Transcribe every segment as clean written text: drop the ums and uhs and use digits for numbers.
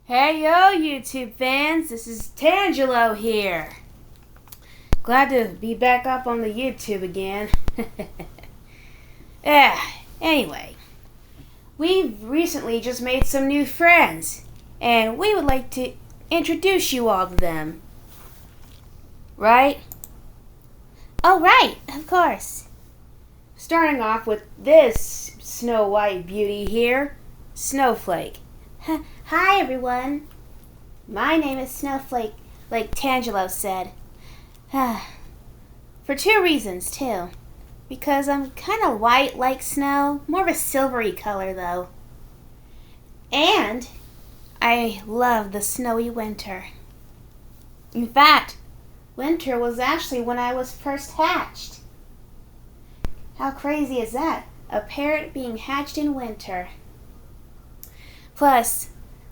Hey yo, YouTube fans, this is Tangelo here. Glad to be back up on the YouTube again. Anyway, we've recently just made some new friends, and we would like to introduce you all to them. Right? Oh, right, of course. Starting off with this Snow White beauty here, Snowflake. Hi, everyone. My name is Snowflake, like Tangelo said. For two reasons, too. Because I'm kind of white like snow, more of a silvery color, though. And I love the snowy winter. In fact, winter was actually when I was first hatched. How crazy is that? A parrot being hatched in winter. Plus,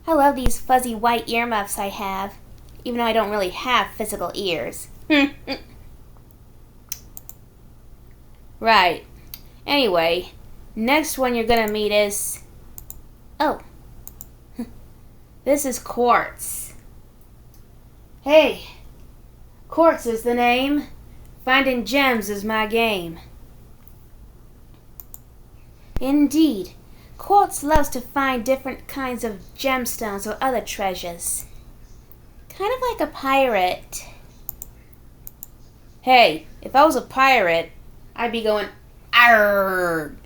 I love these fuzzy white earmuffs I have, even though I don't really have physical ears. Right. Anyway, next one you're gonna meet is... Oh. This is Quartz. Hey, Quartz is the name. Finding gems is my game. Indeed. Quartz loves to find different kinds of gemstones or other treasures. Kind of like a pirate. Hey, if I was a pirate, I'd be going, "Arrgh!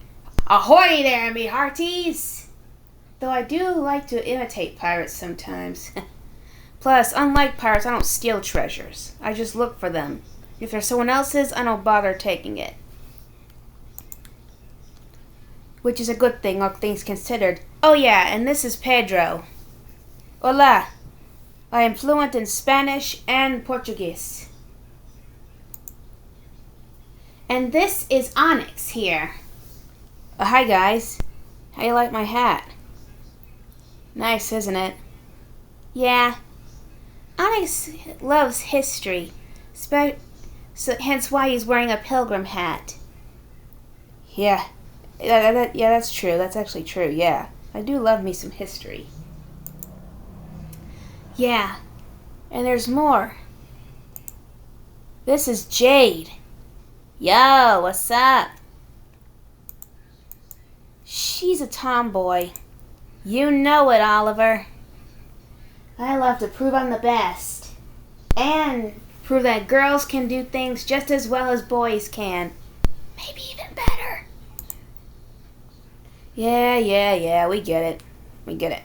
Ahoy there, me hearties!" Though I do like to imitate pirates sometimes. Plus, unlike pirates, I don't steal treasures. I just look for them. If they're someone else's, I don't bother taking it. Which is a good thing, all things considered. Oh yeah, and this is Pedro. Hola. I am fluent in Spanish and Portuguese. And this is Onyx here. Hi guys. How you like my hat? Nice, isn't it? Yeah. Onyx loves history, so hence why he's wearing a pilgrim hat. Yeah, that's true. That's actually true, yeah. I do love me some history. Yeah. And there's more. This is Jade. Yo, what's up? She's a tomboy. You know it, Oliver. I love to prove I'm the best. And prove that girls can do things just as well as boys can. Maybe even better. Yeah, we get it.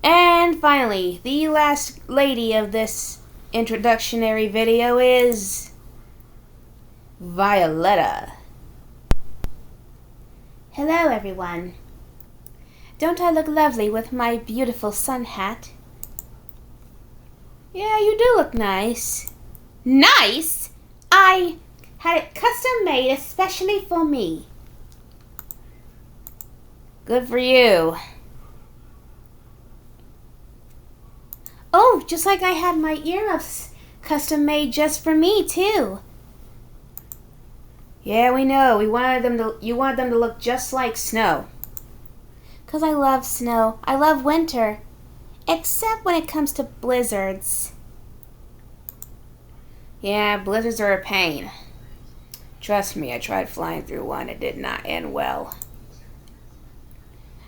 And finally, the last lady of this introductionary video is... Violetta. Hello, everyone. Don't I look lovely with my beautiful sun hat? Yeah, you do look nice. Nice? I had it custom made especially for me. Good for you. Oh, just like I had my earmuffs custom made just for me, too. Yeah, we know. You wanted them to look just like snow. 'Cause I love snow. I love winter. Except when it comes to blizzards. Yeah, blizzards are a pain. Trust me, I tried flying through one. It did not end well.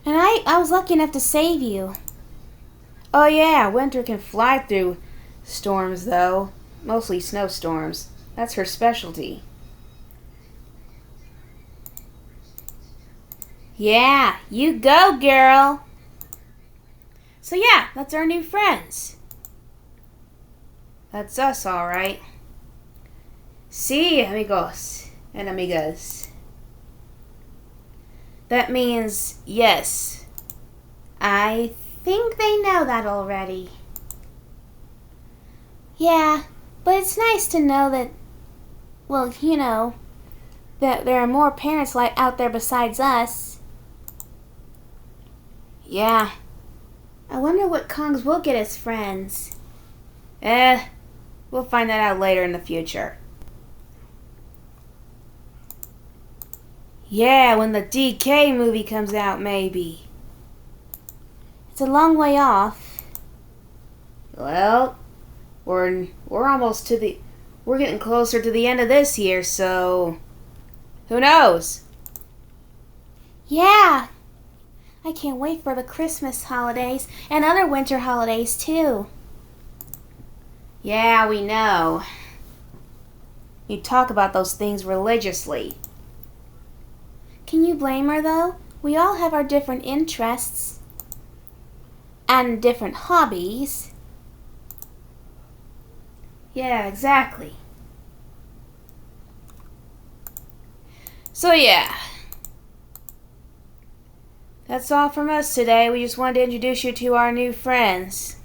And I was lucky enough to save you. Oh yeah, winter can fly through storms though. Mostly snowstorms. That's her specialty. Yeah, you go, girl. So yeah, that's our new friends. That's us, alright. Sí, amigos and amigas. That means yes. I think they know that already. Yeah, but it's nice to know that, well, you know, that there are more parents like out there besides us. Yeah. I wonder what Kongs will get as friends. We'll find that out later in the future. Yeah, when the DK movie comes out, maybe. It's a long way off. Well, we're almost to the... We're getting closer to the end of this year, so... Who knows? Yeah. I can't wait for the Christmas holidays and other winter holidays, too. Yeah, we know. You talk about those things religiously. Can you blame her, though? We all have our different interests and different hobbies. Yeah, exactly. So yeah, that's all from us today. We just wanted to introduce you to our new friends.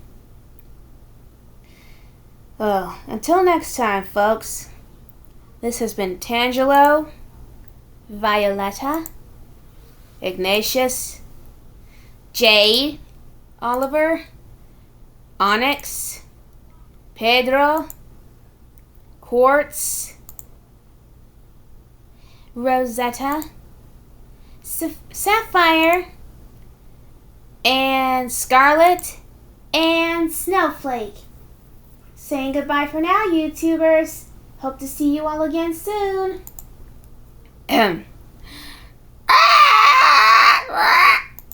Well, until next time, folks, this has been Tangelo, Violetta, Ignatius, Jade, Oliver, Onyx, Pedro, Quartz, Rosetta, Sapphire, and Scarlet, and Snowflake. Saying goodbye for now, YouTubers. Hope to see you all again soon.